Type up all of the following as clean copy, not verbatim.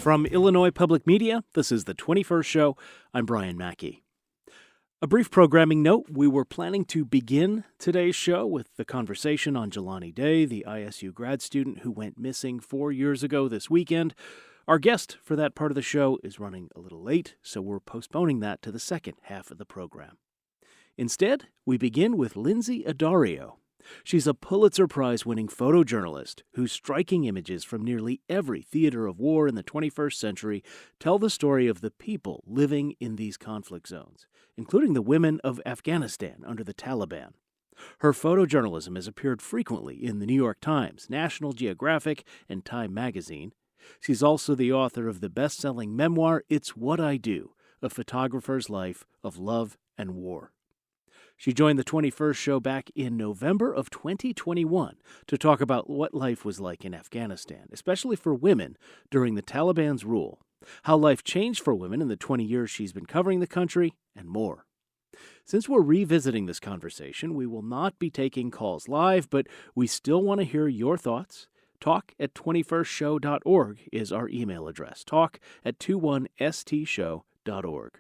From Illinois Public Media, this is the 21st Show. I'm Brian Mackey. A brief programming note, we were planning to begin today's show with the conversation on Jelani Day, the ISU grad student who went missing 4 years ago this weekend. Our guest for that part of the show is running a little late, so we're postponing that to the second half of the program. Instead, we begin with Lynsey Addario. She's a Pulitzer Prize winning photojournalist whose striking images from nearly every theater of war in the 21st century tell the story of the people living in these conflict zones, including the women of Afghanistan under the Taliban. Her photojournalism has appeared frequently in the New York Times, National Geographic, and Time magazine. She's also the author of the best-selling memoir, It's What I Do, A Photographer's Life of Love and War. She joined the 21st Show back in November of 2021 to talk about what life was like in Afghanistan, especially for women during the Taliban's rule, how life changed for women in the 20 years she's been covering the country, and more. Since we're revisiting this conversation, we will not be taking calls live, but we still want to hear your thoughts. Talk@21stshow.org is our email address. Talk@21stshow.org.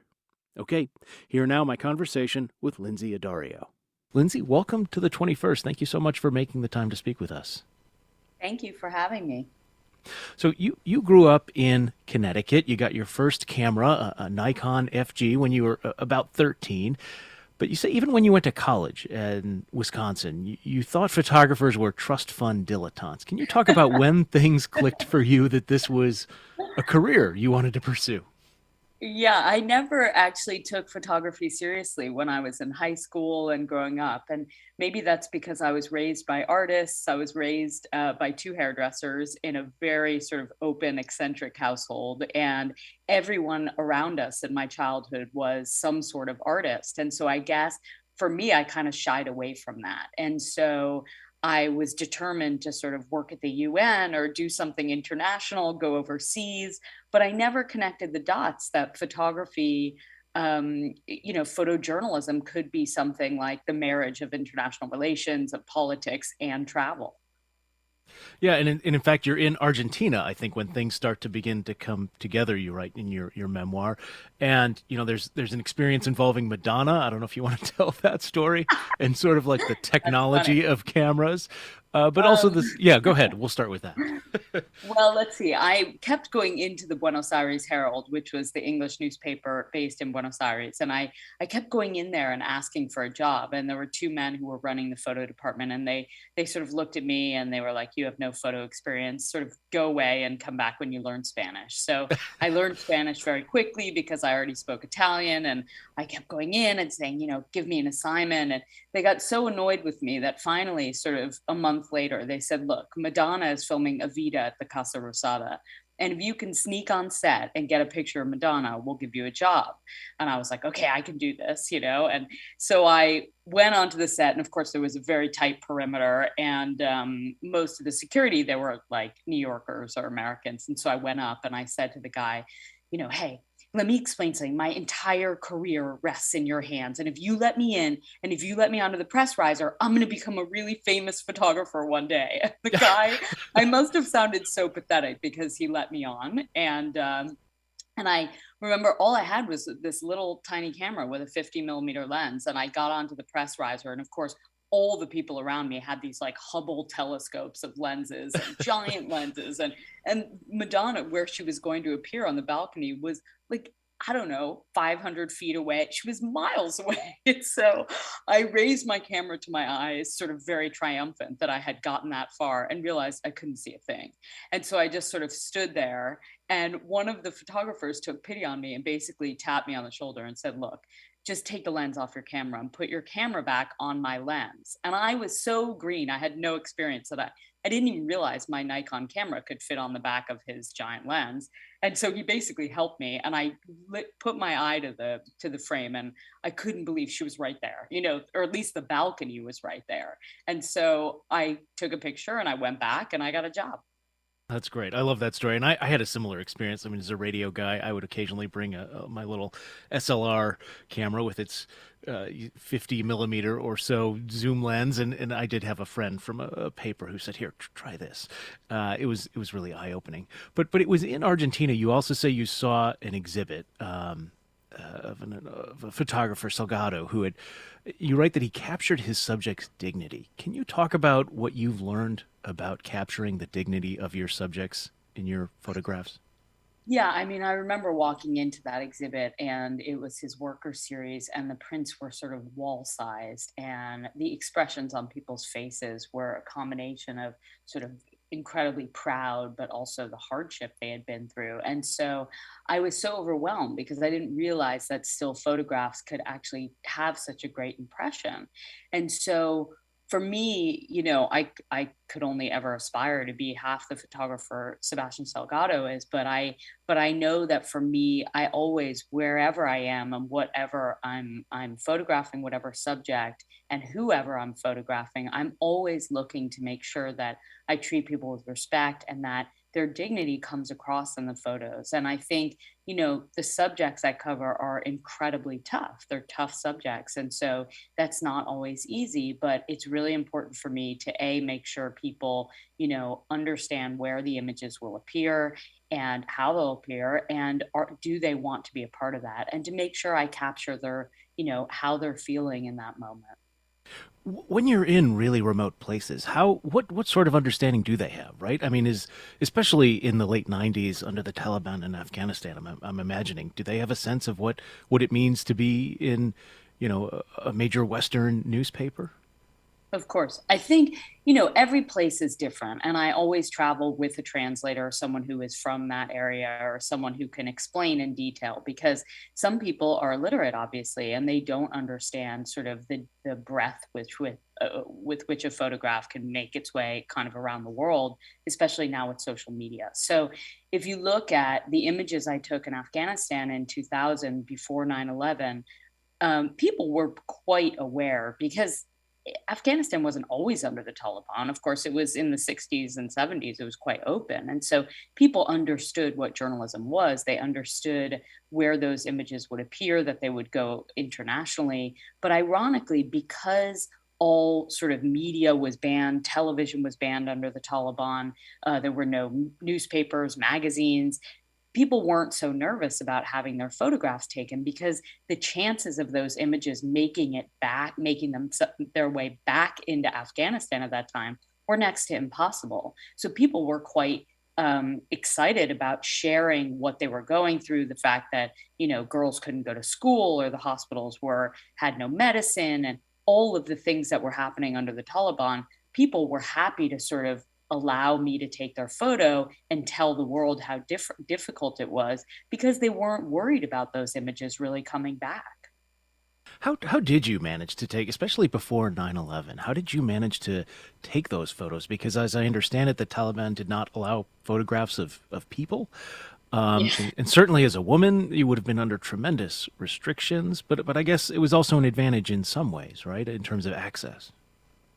Okay, here now my conversation with Lynsey Addario. Lynsey, welcome to the 21st. Thank you so much for making the time to speak with us. Thank you for having me. So you grew up in Connecticut. You got your first camera, a Nikon FG, when you were about 13. But you say even when you went to college in Wisconsin, you thought photographers were trust fund dilettantes. Can you talk about when things clicked for you that this was a career you wanted to pursue? Yeah, I never actually took photography seriously when I was in high school and growing up. And maybe that's because I was raised by artists. I was raised by two hairdressers in a very sort of open, eccentric household. And everyone around us in my childhood was some sort of artist. And so I guess for me, I kind of shied away from that. And so I was determined to sort of work at the UN or do something international, go overseas, but I never connected the dots that photography, photojournalism could be something like the marriage of international relations, of politics, and travel. Yeah, and in fact, you're in Argentina, I think, when things start to begin to come together, you write in your memoir. And, there's an experience involving Madonna. I don't know if you want to tell that story and sort of like the That's funny. technology of cameras. But also Um, this, yeah, go ahead. We'll start with that. Well, let's see. I kept going into the Buenos Aires Herald, which was the English newspaper based in Buenos Aires. And I kept going in there and asking for a job. And there were two men who were running the photo department. And they sort of looked at me and they were like, you have no photo experience, sort of go away and come back when you learn Spanish. So I learned Spanish very quickly because I already spoke Italian. And I kept going in and saying, give me an assignment. And they got so annoyed with me that finally, sort of a month later, they said, look, Madonna is filming Evita at the Casa Rosada. And if you can sneak on set and get a picture of Madonna, we'll give you a job. And I was like, okay, I can do this. And so I went onto the set. And of course, there was a very tight perimeter. And most of the security, they were like New Yorkers or Americans. And so I went up and I said to the guy, hey, let me explain something. My entire career rests in your hands. And if you let me in and if you let me onto the press riser, I'm going to become a really famous photographer one day. And the guy, I must have sounded so pathetic because he let me on. And I remember all I had was this little tiny camera with a 50 millimeter lens. And I got onto the press riser. And of course, all the people around me had these like Hubble telescopes of lenses and giant lenses. And Madonna, where she was going to appear on the balcony, was like, I don't know, 500 feet away. She was miles away. And so I raised my camera to my eyes, sort of very triumphant that I had gotten that far, and realized I couldn't see a thing. And so I just sort of stood there. And one of the photographers took pity on me and basically tapped me on the shoulder and said, look, just take the lens off your camera and put your camera back on my lens. And I was so green. I had no experience that I didn't even realize my Nikon camera could fit on the back of his giant lens. And so he basically helped me, and I put my eye to the frame, and I couldn't believe she was right there, or at least the balcony was right there. And so I took a picture and I went back and I got a job. That's great. I love that story. And I had a similar experience. I mean, as a radio guy, I would occasionally bring my little SLR camera with its 50 millimeter or so zoom lens. And I did have a friend from a paper who said, here, try this. It was really eye opening. But it was in Argentina. You also say you saw an exhibit. Of a photographer, Salgado, who had, you write that he captured his subject's dignity. Can you talk about what you've learned about capturing the dignity of your subjects in your photographs? Yeah, I mean, I remember walking into that exhibit and it was his worker series, and the prints were sort of wall sized, and the expressions on people's faces were a combination of sort of incredibly proud, but also the hardship they had been through. And so I was so overwhelmed because I didn't realize that still photographs could actually have such a great impression. And so for me, I could only ever aspire to be half the photographer Sebastian Salgado is, but I know that for me, I always, wherever I am and whatever I'm photographing, whatever subject and whoever I'm photographing, I'm always looking to make sure that I treat people with respect and that their dignity comes across in the photos. And I think, the subjects I cover are incredibly tough. They're tough subjects. And so that's not always easy, but it's really important for me to make sure people, understand where the images will appear and how they'll appear, and do they want to be a part of that, and to make sure I capture their, how they're feeling in that moment. When you're in really remote places, what sort of understanding do they have, right? I mean, is especially in the late '90s under the Taliban in Afghanistan, I'm imagining, do they have a sense of what it means to be in, a major Western newspaper? Of course. I think, every place is different. And I always travel with a translator, someone who is from that area or someone who can explain in detail, because some people are illiterate, obviously, and they don't understand sort of the breadth with which a photograph can make its way kind of around the world, especially now with social media. So if you look at the images I took in Afghanistan in 2000 before 9/11, people were quite aware because Afghanistan wasn't always under the Taliban. Of course, it was in the 60s and 70s, it was quite open. And so people understood what journalism was. They understood where those images would appear, that they would go internationally. But ironically, because all sort of media was banned, television was banned under the Taliban, there were no newspapers, magazines, people weren't so nervous about having their photographs taken because the chances of those images making them their way back into Afghanistan at that time were next to impossible. So people were quite excited about sharing what they were going through, the fact that girls couldn't go to school or the hospitals had no medicine, and all of the things that were happening under the Taliban. People were happy to sort of allow me to take their photo and tell the world how difficult it was, because they weren't worried about those images really coming back. How did you manage to take, especially before 9/11? How did you manage to take those photos? Because as I understand it, the Taliban did not allow photographs of people. Yeah. And certainly as a woman, you would have been under tremendous restrictions, but I guess it was also an advantage in some ways, right? In terms of access.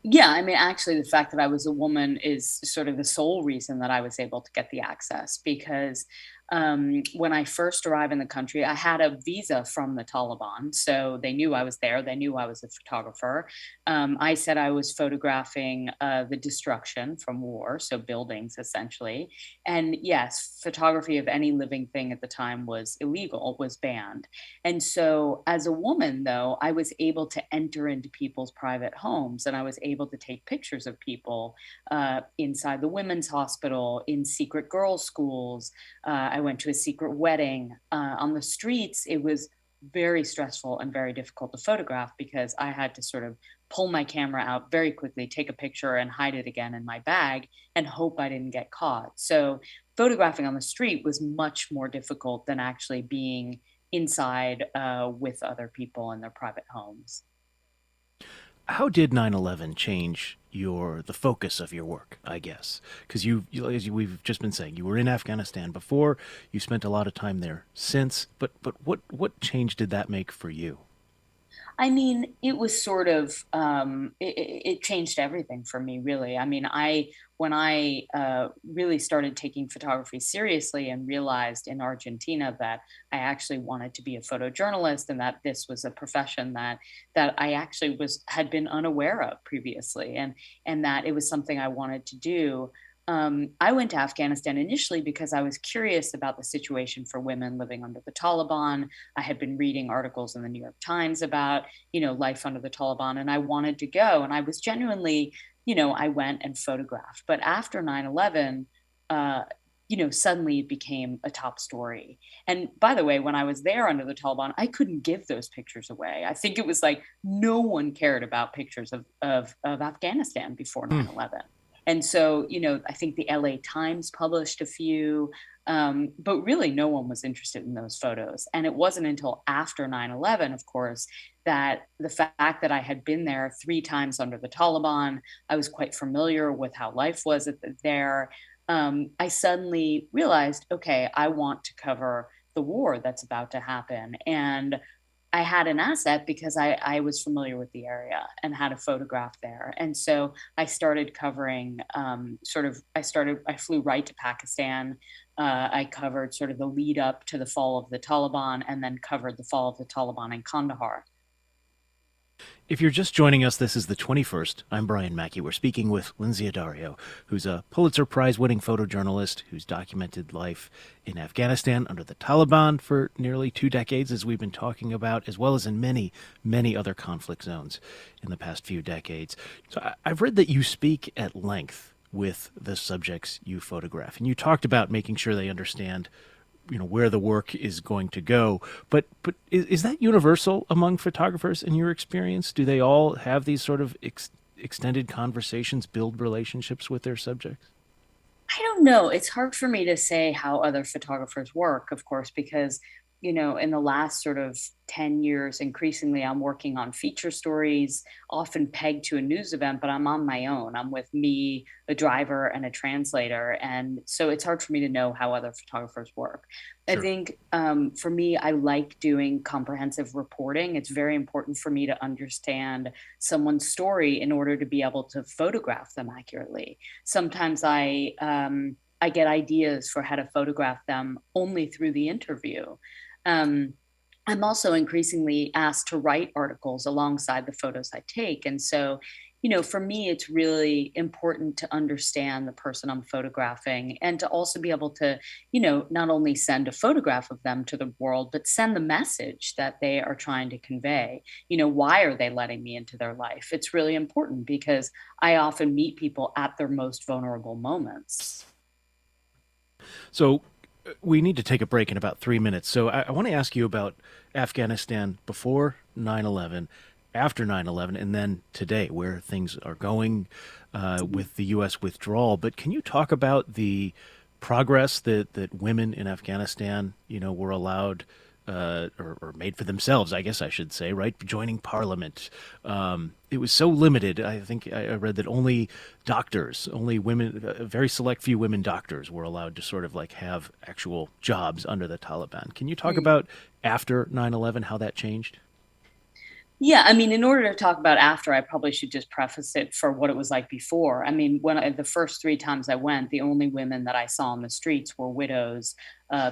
Yeah, I mean, actually, the fact that I was a woman is sort of the sole reason that I was able to get the access, because when I first arrived in the country, I had a visa from the Taliban. So they knew I was there. They knew I was a photographer. I said I was photographing the destruction from war, so buildings essentially. And yes, photography of any living thing at the time was illegal, was banned. And so, as a woman, though, I was able to enter into people's private homes, and I was able to take pictures of people inside the women's hospital, in secret girls' schools. I went to a secret wedding on the streets. It was very stressful and very difficult to photograph because I had to sort of pull my camera out very quickly, take a picture, and hide it again in my bag and hope I didn't get caught. So, photographing on the street was much more difficult than actually being inside with other people in their private homes. How did 9/11 change the focus of your work, I guess? Because we've just been saying, you were in Afghanistan before, you spent a lot of time there since, but what change did that make for you? I mean, it was sort of it changed everything for me, really. I mean, I when I really started taking photography seriously and realized in Argentina that I actually wanted to be a photojournalist and that this was a profession that I actually was had been unaware of previously, and that it was something I wanted to do. I went to Afghanistan initially because I was curious about the situation for women living under the Taliban. I had been reading articles in the New York Times about, life under the Taliban, and I wanted to go. And I was genuinely, I went and photographed. But after 9/11, suddenly it became a top story. And by the way, when I was there under the Taliban, I couldn't give those pictures away. I think it was like no one cared about pictures of Afghanistan before Hmm. 9/11. And so, I think the LA Times published a few, but really no one was interested in those photos. And it wasn't until after 9/11, of course, that the fact that I had been there 3 times under the Taliban, I was quite familiar with how life was there. I suddenly realized, okay, I want to cover the war that's about to happen. And I had an asset because I was familiar with the area and had a photograph there. And so I started covering I flew right to Pakistan. I covered sort of the lead up to the fall of the Taliban and then covered the fall of the Taliban in Kandahar. If you're just joining us, this is the 21st. I'm Brian Mackey. We're speaking with Lynsey Addario, who's a Pulitzer Prize winning photojournalist who's documented life in Afghanistan under the Taliban for nearly 2 decades, as we've been talking about, as well as in many, many other conflict zones in the past few decades. So I've read that you speak at length with the subjects you photograph, and you talked about making sure they understand where the work is going to go, but is that universal among photographers in your experience? Do they all have these sort of extended conversations, build relationships with their subjects? I don't know. It's hard for me to say how other photographers work, of course, because, in the last sort of 10 years, increasingly I'm working on feature stories, often pegged to a news event, but I'm on my own. I'm with me, a driver, and a translator. And so it's hard for me to know how other photographers work. I Sure. think for me, I like doing comprehensive reporting. It's very important for me to understand someone's story in order to be able to photograph them accurately. Sometimes I get ideas for how to photograph them only through the interview. Um, I'm also increasingly asked to write articles alongside the photos I take. And so, for me, it's really important to understand the person I'm photographing and to also be able to, not only send a photograph of them to the world, but send the message that they are trying to convey. Why are they letting me into their life? It's really important because I often meet people at their most vulnerable moments. So we need to take a break in about 3 minutes. So I want to ask you about Afghanistan before 9/11, after 9/11, and then today, where things are going with the U.S. withdrawal. But can you talk about the progress that women in Afghanistan, were allowed or made for themselves, I guess I should say, right? Joining parliament. It was so limited. I think I read that only doctors, only women, a very select few women doctors were allowed to sort of like have actual jobs under the Taliban. Can you talk about after 9/11 how that changed? Yeah, I mean, in order to talk about after, I probably should just preface it for what it was like before. I mean, the first 3 times I went, the only women that I saw on the streets were widows,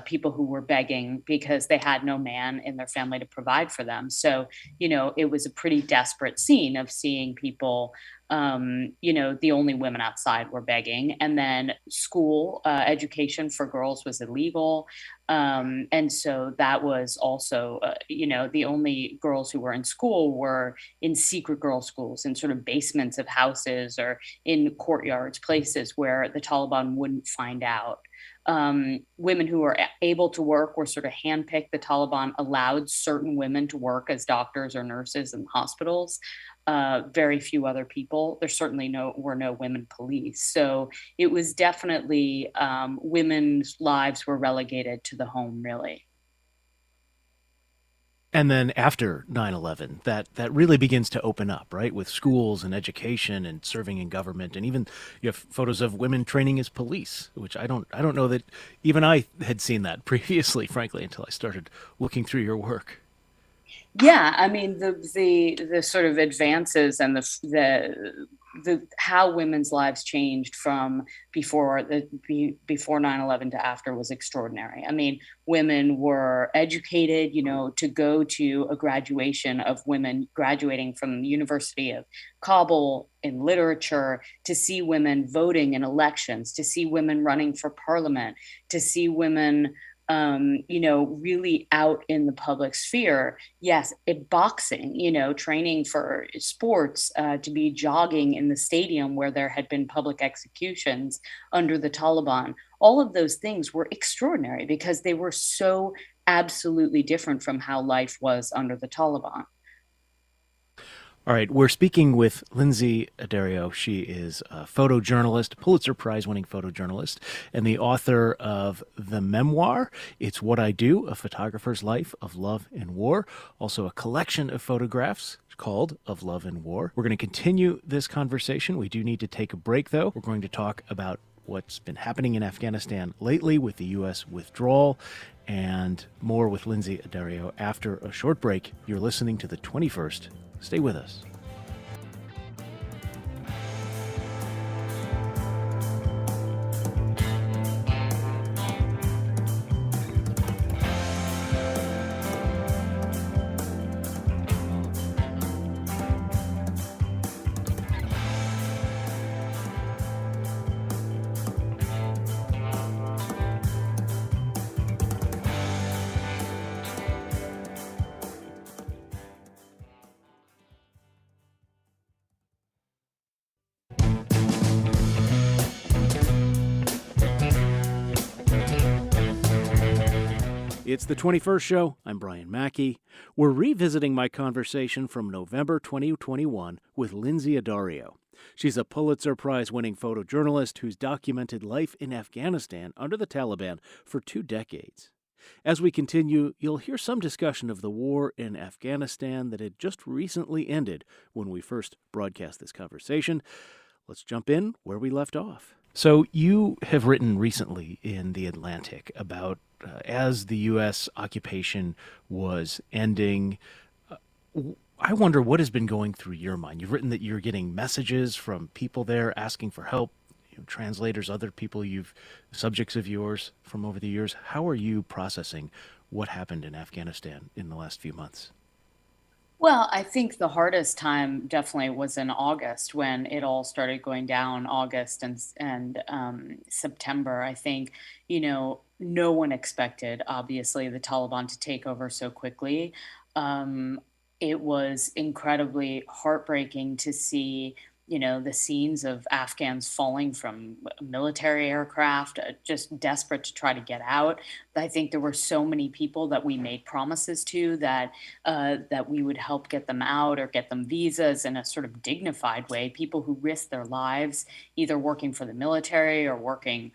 people who were begging because they had no man in their family to provide for them. So, it was a pretty desperate scene of seeing people. The only women outside were begging, and then school education for girls was illegal. And so that was also, the only girls who were in school were in secret girls' schools, in sort of basements of houses or in courtyards, places where the Taliban wouldn't find out. Women who were able to work were sort of handpicked. The Taliban allowed certain women to work as doctors or nurses in hospitals. Very few other people. There certainly were no women police. So it was definitely women's lives were relegated to the home, really. And then after 9/11, that really begins to open up, right? With schools and education and serving in government, and even you have photos of women training as police, which I don't know that even I had seen that previously, frankly, until I started looking through your work. Yeah, I mean the sort of advances and the how women's lives changed from before 9/11 to after was extraordinary. I mean, women were educated, to go to a graduation of women graduating from the University of Kabul in literature, to see women voting in elections, to see women running for parliament, to see women really out in the public sphere. Yes, boxing, training for sports, to be jogging in the stadium where there had been public executions under the Taliban. All of those things were extraordinary because they were so absolutely different from how life was under the Taliban. All right, we're speaking with Lynsey Addario. She is a photojournalist, Pulitzer Prize winning photojournalist, and the author of the memoir, It's What I Do, A Photographer's Life of Love and War, also a collection of photographs called Of Love and War. We're going to continue this conversation. We do need to take a break, though. We're going to talk about what's been happening in Afghanistan lately with the U.S. withdrawal, and more with Lynsey Addario after a short break. You're listening to the 21st. Stay with us. It's the 21st show. I'm Brian Mackey. We're revisiting my conversation from November 2021 with Lynsey Addario. She's a Pulitzer Prize winning photojournalist who's documented life in Afghanistan under the Taliban for 2 decades. As we continue, you'll hear some discussion of the war in Afghanistan that had just recently ended when we first broadcast this conversation. Let's jump in where we left off. So you have written recently in The Atlantic about as the U.S. occupation was ending. I wonder what has been going through your mind. You've written that you're getting messages from people there asking for help, translators, other people subjects of yours from over the years. How are you processing what happened in Afghanistan in the last few months? Well, I think the hardest time definitely was in August when it all started going down. August and September. I think no one expected, obviously, the Taliban to take over so quickly. Um, it was incredibly heartbreaking to see the scenes of Afghans falling from military aircraft, just desperate to try to get out. I think there were so many people that we made promises to that we would help get them out or get them visas in a sort of dignified way. People who risked their lives, either working for the military or working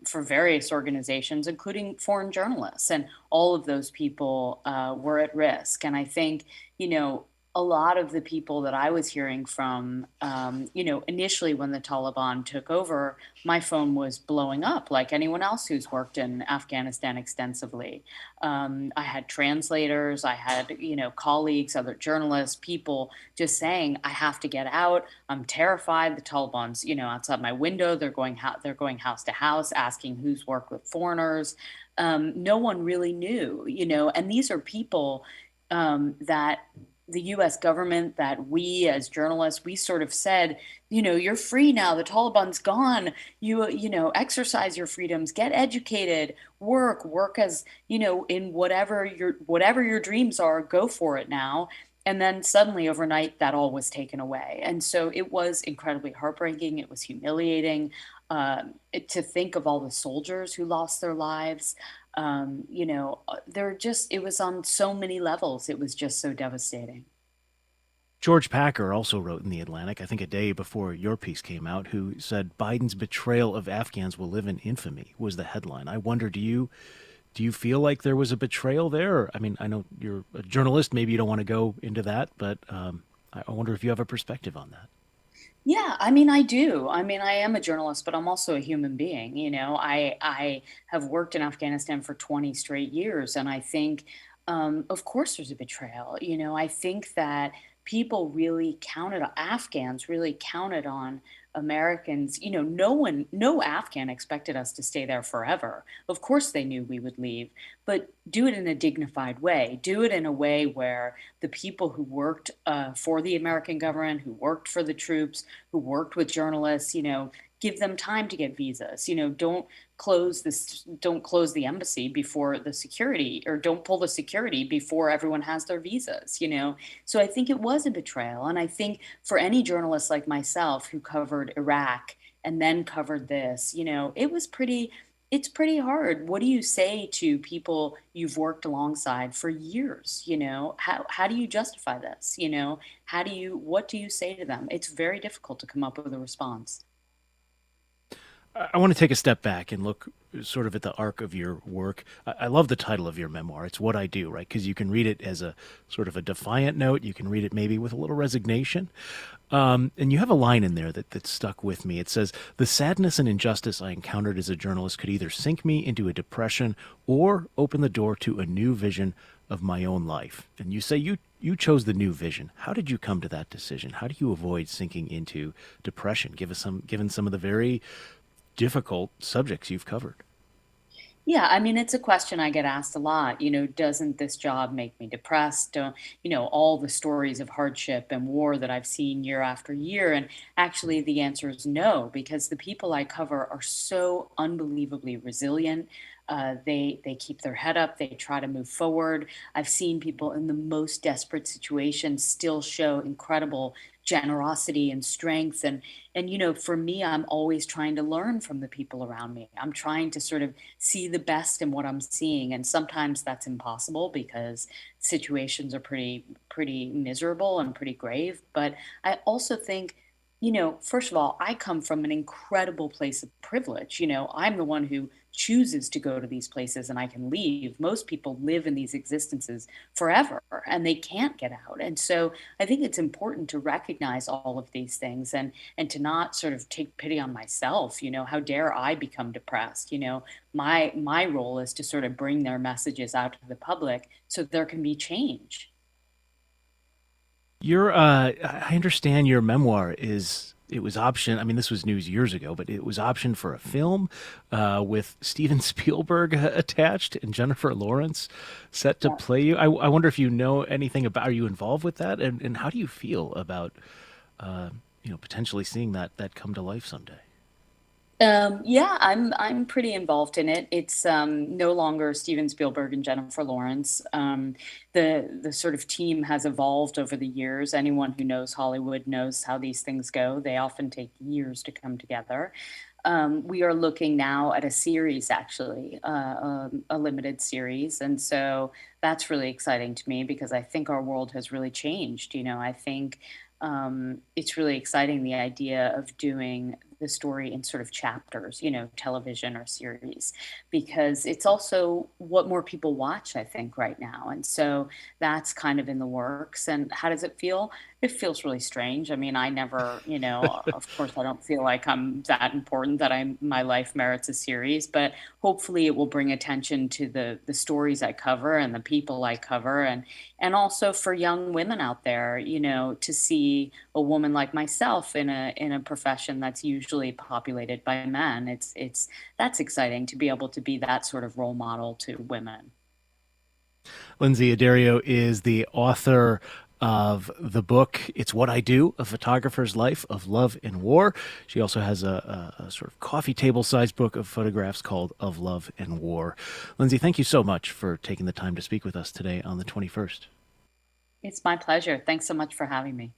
for various organizations, including foreign journalists, and all of those people were at risk. And I think, you know, a lot of the people that I was hearing from, initially when the Taliban took over, my phone was blowing up like anyone else who's worked in Afghanistan extensively. I had translators, I had, colleagues, other journalists, people just saying, I have to get out. I'm terrified. The Taliban's, outside my window. They're going house to house, asking who's worked with foreigners. No one really knew, and these are people that the US government, that we as journalists, we sort of said, you're free now. The Taliban's gone. Exercise your freedoms, get educated, work as, in whatever your dreams are, go for it now. And then suddenly overnight, that all was taken away. And so it was incredibly heartbreaking. It was humiliating to think of all the soldiers who lost their lives. It was on so many levels. It was just so devastating. George Packer also wrote in The Atlantic, I think a day before your piece came out, who said Biden's betrayal of Afghans will live in infamy was the headline. I wonder, do you feel like there was a betrayal there? I mean, I know you're a journalist. Maybe you don't want to go into that, but I wonder if you have a perspective on that. Yeah, I mean, I do. I mean, I am a journalist, but I'm also a human being. I have worked in Afghanistan for 20 straight years, and I think Of course there's a betrayal. I think that Afghans really counted on Americans. No Afghan expected us to stay there forever. Of course they knew we would leave, but do it in a dignified way. Do it in a way where the people who worked for the American government, who worked for the troops, who worked with journalists, give them time to get visas. Don't close the embassy before the security, or don't pull the security before everyone has their visas. So I think it was a betrayal, and I think for any journalist like myself who covered Iraq and then covered this, it's pretty hard. What do you say to people you've worked alongside for years? How do you justify this? What do you say to them? It's very difficult to come up with a response. I want to take a step back and look sort of at the arc of your work. I love the title of your memoir. It's What I Do, right? Because you can read it as a sort of a defiant note. You can read it maybe with a little resignation. And you have a line in there that stuck with me. It says, "The sadness and injustice I encountered as a journalist could either sink me into a depression or open the door to a new vision of my own life." And you say you chose the new vision. How did you come to that decision? How do you avoid sinking into depression, given some of the very difficult subjects you've covered? Yeah, I mean, it's a question I get asked a lot. Doesn't this job make me depressed? Don't, all the stories of hardship and war that I've seen year after year. And actually, the answer is no, because the people I cover are so unbelievably resilient. They keep their head up. They try to move forward. I've seen people in the most desperate situations still show incredible generosity and strength. And for me, I'm always trying to learn from the people around me. I'm trying to sort of see the best in what I'm seeing, and sometimes that's impossible because situations are pretty miserable and pretty grave. But I also think, first of all, I come from an incredible place of privilege. I'm the one who chooses to go to these places and I can leave. Most people live in these existences forever and they can't get out. And so I think it's important to recognize all of these things, and to not sort of take pity on myself. How dare I become depressed? My role is to sort of bring their messages out to the public so there can be change. I understand your memoir it was option. I mean, this was news years ago, but it was optioned for a film with Steven Spielberg attached and Jennifer Lawrence set to play you. I wonder if you know anything about. Are you involved with that, and how do you feel about uh, potentially seeing that come to life someday? Yeah, I'm pretty involved in it. It's no longer Steven Spielberg and Jennifer Lawrence. The sort of team has evolved over the years. Anyone who knows Hollywood knows how these things go. They often take years to come together. We are looking now at a series, actually, a limited series, and so that's really exciting to me because I think our world has really changed. I think it's really exciting, the idea of doing the story in sort of chapters, television or series, because it's also what more people watch, I think, right now. And so that's kind of in the works. And how does it feel? It feels really strange. I mean, I never, of course, I don't feel like I'm that important that my life merits a series, but hopefully it will bring attention to the stories I cover and the people I cover, and also for young women out there, to see a woman like myself in a profession that's usually populated by men. It's That's exciting to be able to be that sort of role model to women. Lynsey Addario is the author of the book "It's What I Do: A Photographer's Life of Love and War." She also has a sort of coffee table sized book of photographs called "Of Love and War." Lynsey, thank you so much for taking the time to speak with us today on the 21st. It's my pleasure. Thanks so much for having me.